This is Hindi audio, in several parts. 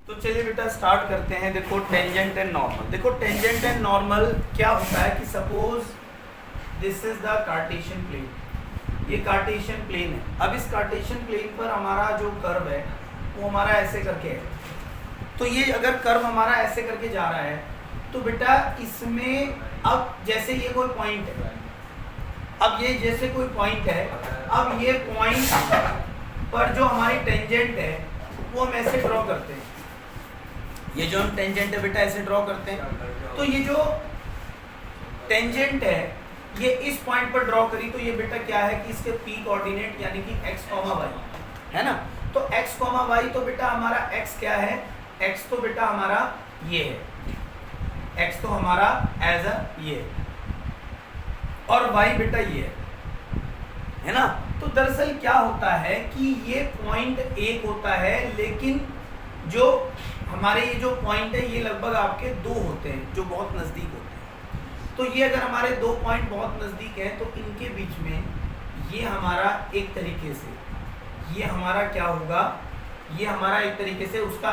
तो चलिए बेटा स्टार्ट करते हैं। देखो टेंजेंट एंड नॉर्मल। देखो टेंजेंट एंड नॉर्मल क्या होता है कि suppose this is the Cartesian plane, ये कार्टेशियन प्लेन है। अब इस कार्टेशियन प्लेन पर हमारा जो कर्व है वो हमारा ऐसे करके है। तो ये अगर कर्व हमारा ऐसे करके जा रहा है तो बेटा इसमें अब जैसे ये कोई पॉइंट है, अब ये जैसे कोई पॉइंट है, अब ये पॉइंट पर जो हमारी टेंजेंट है वो हम ऐसे ड्रॉ करते हैं। ये जो हम टेंजेंट है बेटा ऐसे ड्रॉ करते हैं। तो ये जो टेंजेंट है ये इस पॉइंट पर ड्रॉ करी तो ये बेटा क्या है कि इसके पी कोऑर्डिनेट यानी कि x, y है ना। तो x, y तो बेटा हमारा x क्या है, x तो बेटा हमारा ये है, x तो हमारा एज अ ये और y बेटा ये है ना। तो दरअसल क्या होता है कि ये पॉइंट एक होता है, लेकिन जो हमारे ये जो पॉइंट है ये लगभग आपके दो होते हैं जो बहुत नज़दीक होते हैं। तो ये अगर हमारे दो पॉइंट बहुत नज़दीक है तो इनके बीच में ये हमारा एक तरीके से ये हमारा क्या होगा, ये हमारा एक तरीके से उसका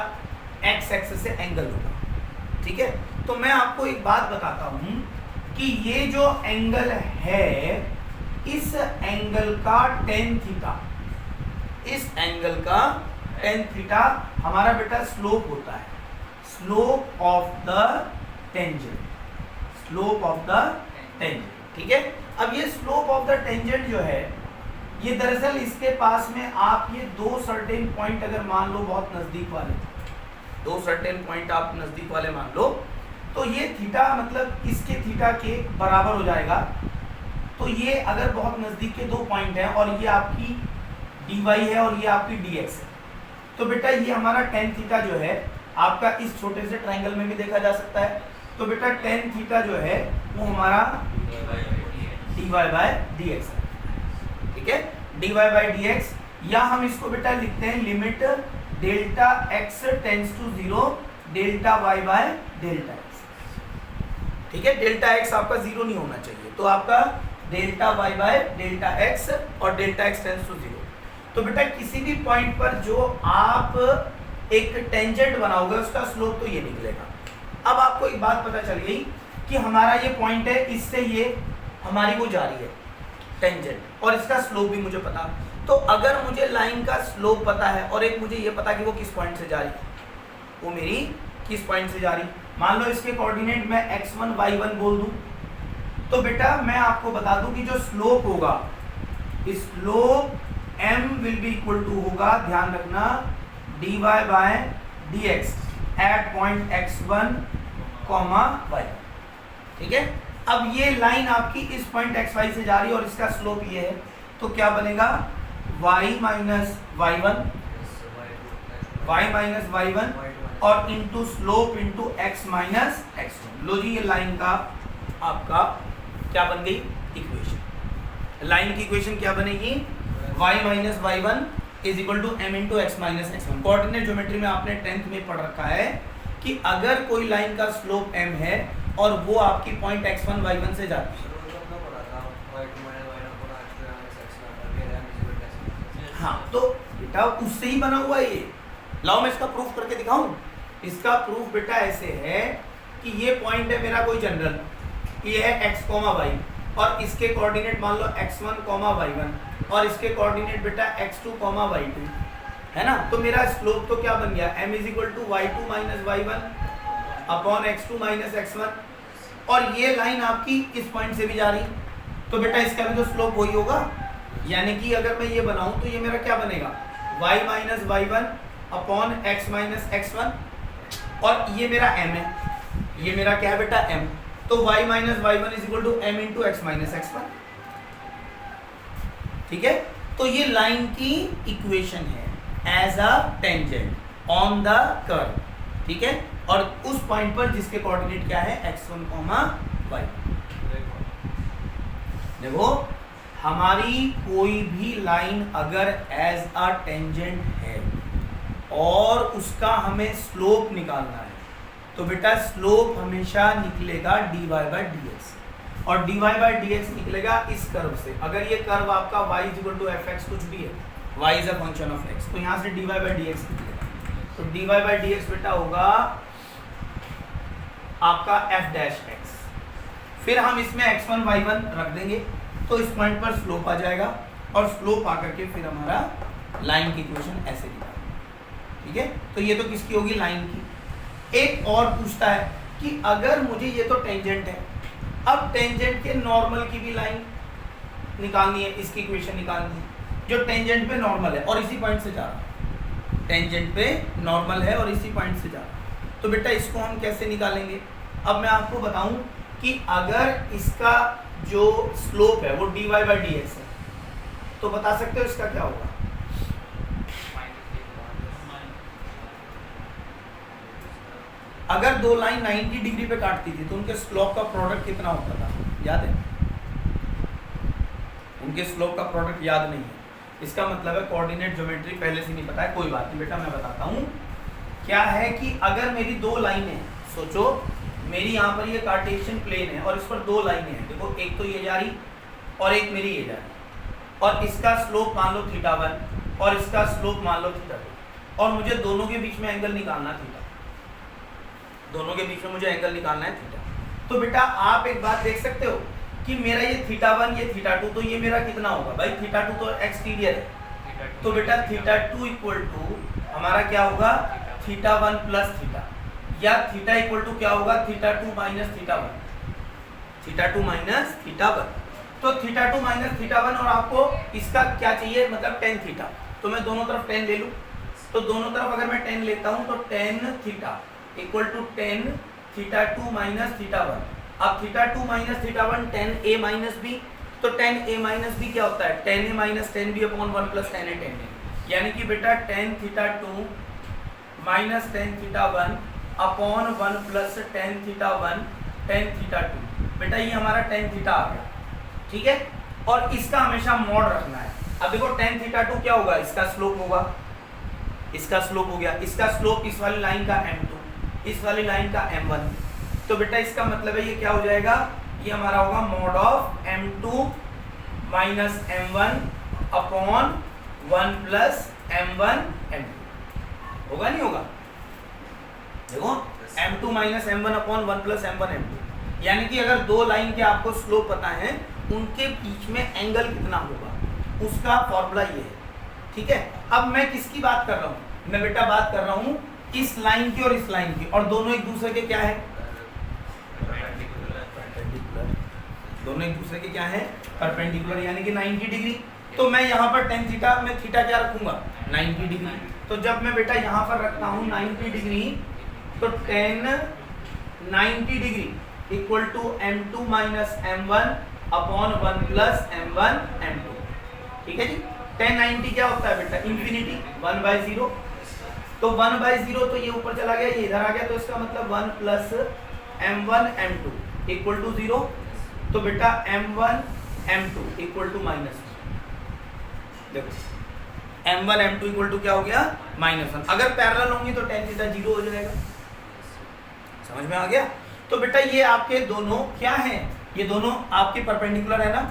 एक्स एक्सिस से एंगल होगा। ठीक है, तो मैं आपको एक बात बताता हूँ कि ये जो एंगल है इस एंगल का टेन थीटा, इस एंगल का टेन थीटा हमारा बेटा स्लोप होता है, slope of the tangent, slope of the tangent. ठीक है, अब ये स्लोप ऑफ द टेंजेंट जो है ये दरअसल इसके पास में आप ये दो सर्टेन पॉइंट अगर मान लो बहुत नजदीक वाले, दो सर्टेन पॉइंट आप नजदीक वाले मान लो तो ये थीटा मतलब इसके थीटा के बराबर हो जाएगा। तो ये अगर बहुत नजदीक के दो पॉइंट हैं और ये आपकी dy है और ये आपकी dx है, तो बेटा ये हमारा tan थीटा जो है आपका इस छोटे से ट्रायंगल में भी देखा जा सकता है। तो बेटा tan थीटा जो है वो हमारा dy बाय dx है। ठीक है, dy बाय dx, या हम इसको बेटा लिखते हैं limit delta x tends to 0 delta y by delta x। ठीक है, डेल्टा x आपका 0 नहीं होना चाहिए, तो आपका delta y by delta x और डेल्टा x टेंड्स टू 0। तो बेटा किसी भी पॉइंट पर जो आप एक टेंजेंट बनाओगे उसका स्लोप तो ये निकलेगा। अब आपको एक बात पता चल गई कि हमारा ये पॉइंट है, इससे ये हमारी वो जा रही है टेंजेंट और इसका स्लोप भी मुझे पता। तो अगर मुझे लाइन का स्लोप पता है और एक मुझे ये पता कि वो किस पॉइंट से जा रही, वो मेरी किस पॉइंट से जा रही, मान लो इसके कोऑर्डिनेट मैं x1 y1 बोल दूं, तो बेटा मैं आपको बता दूं कि जो स्लोप होगा slope m will be equal to होगा, ध्यान रखना, dy by dx at point x1 y। ठीक है, अब ये लाइन आपकी इस पॉइंट xy से जा रही है और इसका स्लोप ये है, तो क्या बनेगा y माइनस y1 और into slope into x minus x1। लो जी, ये लाइन का आपका क्या बन गई इक्वेशन। लाइन की इक्वेशन क्या बनेगी, y minus y1 is equal to m into X minus x1। Coordinate geometry में आपने 10th में पढ़ रखा है कि अगर कोई लाइन का स्लोप m है और वो आपकी पॉइंट x1 y1 से जाती है, हाँ, तो बेटा उससे ही बना हुआ ये। लाओ मैं इसका प्रूफ करके दिखाऊं। इसका प्रूफ बेटा ऐसे है कि ये पॉइंट है मेरा कोई जनरल, ये है x, y और इसके कोऑर्डिनेट मान लो x1, y1 और इसके कोऑर्डिनेट बेटा x2, y2 है ना। तो मेरा स्लोप तो क्या बन गया, m is equal to y2 minus y1 upon x2 minus x1 और ये लाइन आपकी इस पॉइंट से भी जा रही, तो बेटा इसका भी तो स्लोप वही होगा। यानी कि अगर मैं ये बनाऊं तो ये मेरा क्या बनेगा, y minus y1 upon x minus x1 और ये मेरा m है, ये मेरा क्या है बेटा m, तो y minus y1 is equal to m into X minus x1। ठीक है, तो ये लाइन की इक्वेशन है as a tangent on the curve. ठीक है, और उस पॉइंट पर जिसके कोऑर्डिनेट क्या है x1, y। देखो हमारी कोई भी लाइन अगर एज अ टेंजेंट है और उसका हमें स्लोप निकालना है तो बेटा स्लोप हमेशा निकलेगा dy बाय dx और dy बाय dx निकलेगा इस कर्व से। अगर ये कर्व आपका y is equal to fx कुछ भी है, y is a function of x, तो यहाँ से dy बाय dx निकलेगा। तो dy बाई डी एक्स बेटा होगा आपका f डैश x। फिर हम इसमें x1 y1 रख देंगे तो इस पॉइंट पर स्लोप आ जाएगा और स्लोप आकर के फिर हमारा लाइन की इक्वेशन ऐसे निकालेंगे। ठीक है, तो ये तो किसकी होगी, लाइन की। एक और पूछता है कि अगर मुझे ये तो टेंजेंट है, अब टेंजेंट के नॉर्मल की भी लाइन निकालनी है, इसकी इक्वेशन निकालनी है जो टेंजेंट पे नॉर्मल है और इसी पॉइंट से जा रहा है। टेंजेंट पे नॉर्मल है और इसी पॉइंट से जा रहा है, तो बेटा इसको हम कैसे निकालेंगे। अब मैं आपको बताऊं कि अगर इसका जो स्लोप है वो dy बाई डी एक्स है तो बता सकते हो इसका क्या होगा। अगर दो लाइन 90 डिग्री पे काटती थी तो उनके स्लोप का प्रोडक्ट कितना होता था, याद है? उनके स्लोप का प्रोडक्ट याद नहीं है, इसका मतलब है कोऑर्डिनेट ज्योमेट्री पहले से नहीं पता है। कोई बात नहीं बेटा, मैं बताता हूँ क्या है कि अगर मेरी दो लाइनें, सोचो मेरी यहाँ पर ये कार्टेशियन प्लेन है और इस पर दो लाइनें हैं, देखो एक तो ये जा रही और एक मेरी ये जा रही, और इसका स्लोप मान लो θ1 और इसका स्लोप मान लो θ2, और मुझे दोनों के बीच में एंगल निकालना थीटा, दोनों के बीच में मुझे एंगल निकालना है थीटा। तो बेटा आप एक बात देख सकते हो कि मेरा ये θ1 ये θ2, तो ये मेरा कितना होगा भाई, θ2 तो एक्सटीरियर है, तो बेटा θ2 इक्वल टू हमारा क्या होगा, θ1 प्लस थीटा, या थीटा इक्वल टू क्या होगा, θ2 माइनस θ1, θ2 माइनस θ1। तो θ2 माइनस θ1 और आपको इसका क्या चाहिए, मतलब tan थीटा, तो मैं दोनों तरफ tan ले लूँ, तो दोनों तरफ अगर मैं tan लेता हूँ तो tan theta equal to tan θ2 minus θ1। अब θ2 minus θ1 tan a minus B, तो tan a माइनस बी क्या होता है, tan a minus tan b upon 1 plus tan a tan a, यानी कि बेटा tan θ2 minus tan θ1 upon 1 plus tan θ1 tan θ2, बेटा ये हमारा tan थीटा आ गया। ठीक है, और इसका हमेशा मॉड रखना है। अब देखो tan θ2 क्या होगा, इसका स्लोप होगा, इसका स्लोप हो गया, इसका स्लोप इस वाली लाइन का m2, इस वाली लाइन का m1, तो बेटा इसका मतलब है ये क्या हो जाएगा, ये हमारा होगा mod of m2 minus m1 upon 1 plus m1 m2, होगा नहीं होगा, देखो m2 minus m1 upon 1 plus m1 m2, यानी कि अगर दो लाइन के आपको स्लोप पता है उनके बीच में एंगल कितना होगा, उसका फॉर्मूला ये है। ठीक है, अब मैं किसकी बात कर रहा हूँ, मैं बेटा बात कर रहा हूँ इस लाइन की और इस लाइन की, और दोनों एक दूसरे के क्या है, परपेंडिकुलर, दोनों एक दूसरे के क्या है, परपेंडिकुलर, यानी कि 90 डिग्री। तो मैं यहाँ पर tan थीटा में थीटा क्या रखूंगा, 90 डिग्री, तो जब मैं बेटा यहाँ पर रखता हूँ 90 डिग्री, तो tan 90 degree equal to m2 minus m1 upon 1 plus m1 m2। ठीक है जी, tan 90 क्या होता है बेटा, इंफिनिटी, 1/0, तो 1/0 तो ये ऊपर चला गया, ये इधर आ गया, तो इसका मतलब 1 plus m1 m2 equal to 0, तो बेटा m1 m2 equal to minus, देखो m1 m2 इक्वल टू क्या हो गया, -1। अगर पैरेलल होंगी तो tan थीटा 0 हो जाएगा, समझ में आ गया। तो बेटा ये आपके दोनों क्या हैं, ये दोनों आपके परपेंडिकुलर है ना,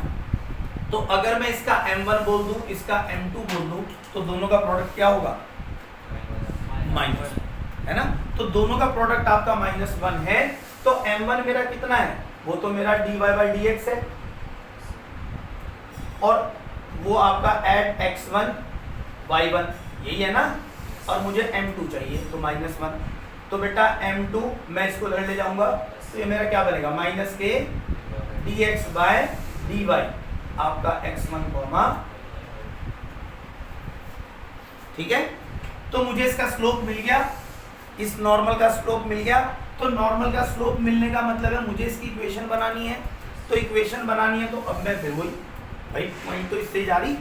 तो अगर मैं इसका m1 बोल दूं, इसका m2 बोल दूं, तो दोनों का प्रोडक्ट क्या होगा, माइनस, है ना, तो दोनों का प्रोडक्ट आपका -1 है, तो m1 मेरा कितना है, वो तो मेरा dy बाई डी एक्स है, और वो आपका एट x1 y1 यही है ना, और मुझे m2 चाहिए तो -1, तो बेटा m2 मैं इसको इधर ले जाऊंगा, तो ये मेरा क्या बनेगा, माइनस के dx बाय dy आपका x1 कॉमा, ठीक है। तो मुझे इसका स्लोप मिल गया, इस नॉर्मल का स्लोप मिल गया, तो नॉर्मल का स्लोप मिलने का मतलब है मुझे इसकी इक्वेशन बनानी है, तो इक्वेशन बनानी है, तो अब मैं फिर वही भाई पॉइंट तो इससे जा रही,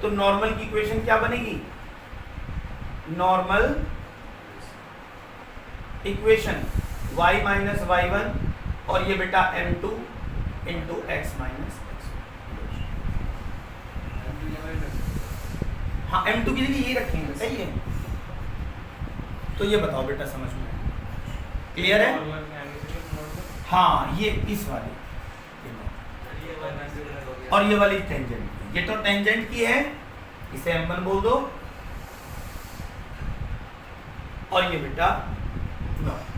तो नॉर्मल की इक्वेशन क्या बनेगी, normal equation y minus y1 और ये बेटा m2 into x minus x। हाँ m2 की जगह ये रखेंगे, सही है। तो ये बताओ बेटा समझ में क्लियर है, हाँ ये इस वाली और ये वाली टेंजेंट, ये तो टेंजेंट की है, इसे m1 बोल दो, और ये बेटा नॉर्मल।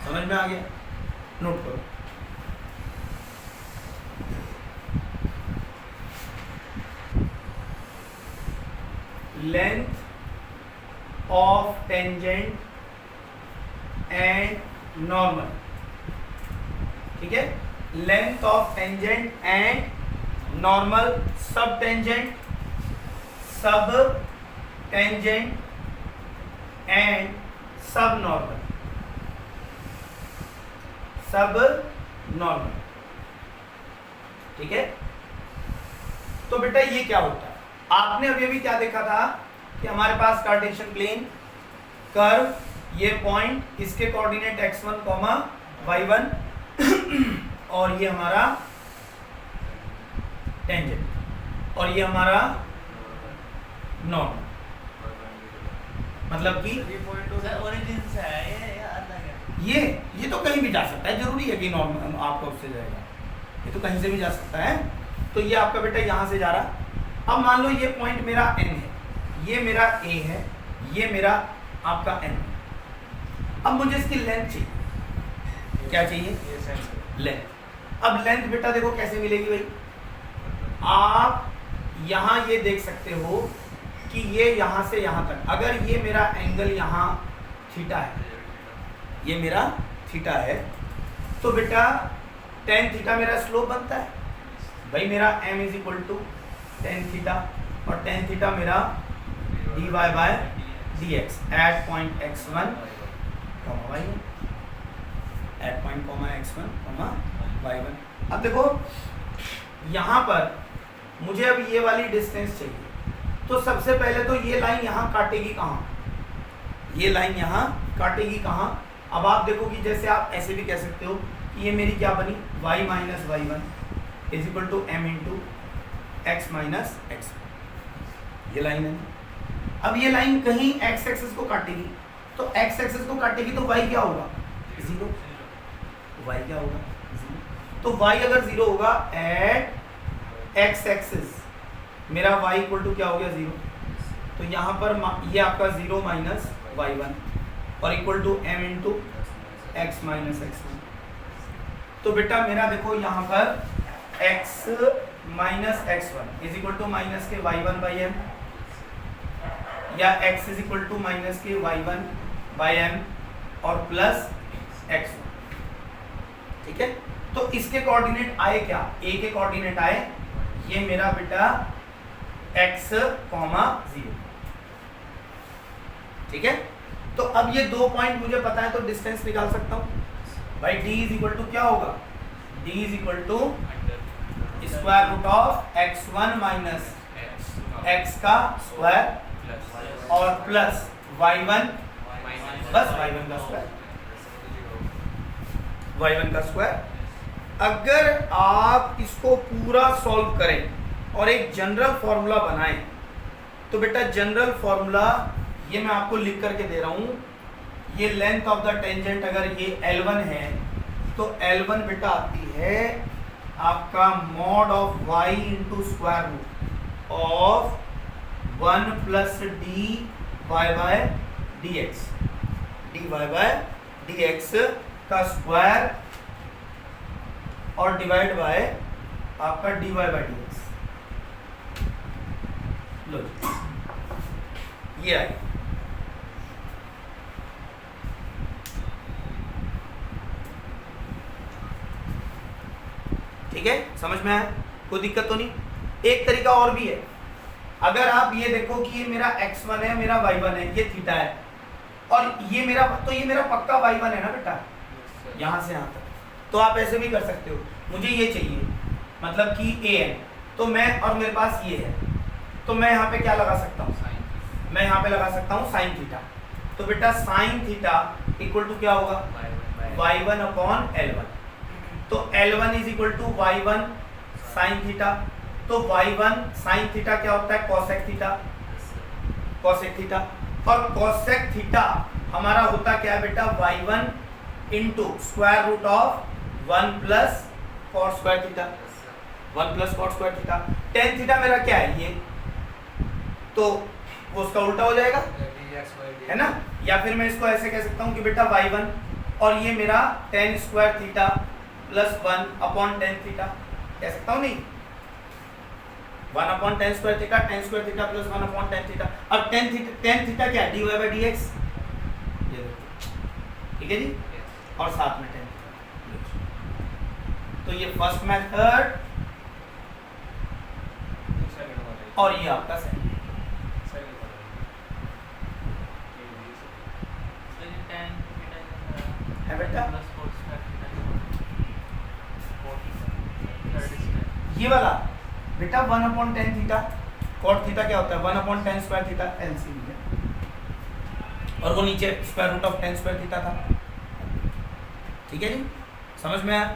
समझ में आ गया? नोट करो। Length of tangent and normal, ठीक है? Length of tangent and normal, सब टेंजेंट एंड सब नॉर्मल, सब नॉर्मल, ठीक है? तो बेटा ये क्या होता है? आपने अभी अभी क्या देखा था कि हमारे पास कार्टेशियन प्लेन, कर्व, ये पॉइंट, इसके कोऑर्डिनेट x1, y1 और ये हमारा टेंजेंट और ये हमारा नॉर्मल, मतलब कि ओरिजिन से है ये तो कहीं भी जा सकता है, जरूरी है कि नॉर्मल आपका उससे जाएगा, ये तो कहीं से भी जा सकता है। तो ये आपका बेटा यहाँ से जा रहा। अब मान लो ये पॉइंट मेरा n है, ये मेरा a है, ये मेरा आपका n है। अब मुझे इसकी लेंथ चाहिए। क्या चाहिए? लेंथ। अब लेंथ बेटा देखो कैसे मिलेगी भाई, आप यहाँ ये देख सकते हो कि ये यहाँ से यहाँ तक, अगर ये मेरा एंगल यहाँ थीटा है, ये मेरा थीटा है, तो बेटा tan थीटा मेरा स्लोप बनता है भाई, मेरा m is equal to tan theta, और tan थीटा मेरा dy by dx at point x1 y1, at point x1 y1। अब देखो यहाँ पर मुझे अब ये वाली डिस्टेंस चाहिए, तो सबसे पहले तो ये लाइन यहाँ काटेगी कहाँ? ये लाइन यहाँ काटेगी कहाँ? अब आप देखो कि जैसे आप ऐसे भी कह सकते हो कि ये मेरी क्या बनी, y minus y1 is equal to m into X minus X, ये लाइन है। अब ये लाइन कहीं x एक्सिस को काटेगी, तो x एक्सिस को काटेगी तो y क्या होगा? 0। y क्या होगा? 0। तो y अगर 0 होगा एट x एक्सिस, मेरा y इक्वल टू क्या हो गया? 0। तो यहाँ पर ये आपका 0 माइनस y1 और equal to m into X minus x1। तो बेटा मेरा देखो यहाँ पर x minus x1 is equal to minus के y1 बाई m, या x is equal to minus के y1 बाई m और प्लस x1, ठीक है? तो इसके कोऑर्डिनेट आए क्या? a के कोऑर्डिनेट आए ये मेरा बेटा x, 0, ठीक है? तो अब ये दो पॉइंट मुझे पता है, तो डिस्टेंस निकाल सकता हूँ भाई। d इज इक्वल टू क्या होगा? d is equal to square root of x1 minus x का स्क्वायर और प्लस y1, बस y1 का स्क्वायर, y1 का स्क्वायर। अगर आप इसको पूरा सॉल्व करें और एक जनरल फॉर्मूला बनाएं, तो बेटा जनरल फॉर्मूला ये मैं आपको लिख करके दे रहा हूँ। ये लेंथ ऑफ द टेंजेंट अगर ये L1 है, तो L1 बेटा आती है आपका mod of y into square root of 1 plus dy by dx, dy by dx का स्क्वायर और डिवाइड बाय आपका dy बाय dx। लो ये आई। ठीक है, समझ में आया? कोई दिक्कत तो नहीं? एक तरीका और भी है, अगर आप ये देखो कि ये मेरा x1 है, मेरा y1 है, ये थीटा है, और ये मेरा, तो ये मेरा पक्का y1 है ना बेटा, यहाँ से यहाँ तक। तो आप ऐसे भी कर सकते हो, मुझे ये चाहिए मतलब कि a है, तो मैं, और मेरे पास ये है, तो मैं यहाँ पे क्या लगा सकता हूँ? मैं यहाँ पे लगा सकता हूँ साइन थीटा। तो बेटा साइन थीटा इक्वल टू क्या होगा? y1 upon L1। तो L1 is equal to y1 sine theta. तो y1 साइन थीटा क्या होता है? Cosec theta, cosec theta. और कॉसेक थीटा हमारा होता क्या है बेटा? y1 into square root of 1 plus cot square theta, 1 plus cot square theta. Tan theta मेरा क्या है? ये, तो वो उसका उल्टा हो जाएगा, है ना। या फिर मैं इसको ऐसे कह सकता हूँ कि बेटा y1 और ये मेरा tan square theta plus 1/tan theta कह सकता हूँ नहीं, 1/tan square theta tan square theta plus 1/tan theta. अब tan थीटा क्या है, dy/dx, ये देखो ठीक है जी, और साथ में tan थीटा। तो ये फर्स्ट मेथड और ये आपका सेकंड है बेटा। ये वाला बेटा 1/tan थीटा, cot थीटा क्या होता है 1/tan स्क्वायर थीटा, एलसीएम है, और वो नीचे square root of tan square theta था। ठीक है जी, समझ में आया।